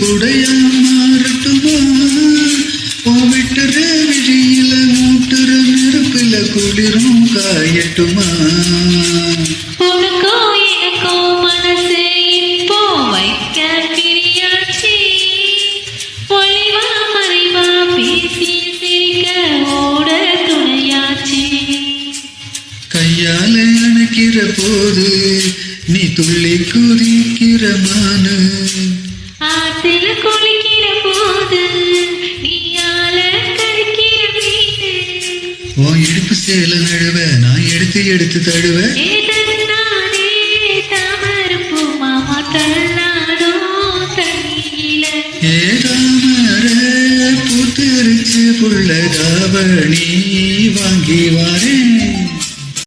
குடையா மாறட்டுமா விட்டுற விழியில மூட்டுற நெருப்பில குளிரும் காயட்டுமா உனக்கோ எனக்கோ மனசு இப்போ வைக்க பிரியாச்சி ஒளிவா மறைவா பேசி சிரிக்க ஓட துணையாச்சி கையால அணைக்கிற போது நீ துள்ளி குதிக்கிற மானு ஆத்துல குளிக்கிற போது நீயால கடிக்கிற மீனு உன் இடுப்பு சேல நடுவ நான் எடுத்து எடுத்து தடுவேன் ஏதன்னானே தாமரப்பூ மாமா தள்ளாடோ தண்ணியில ஏதாமர பூத்திருச்சு புள்ள தாவணி வாங்கி வாரே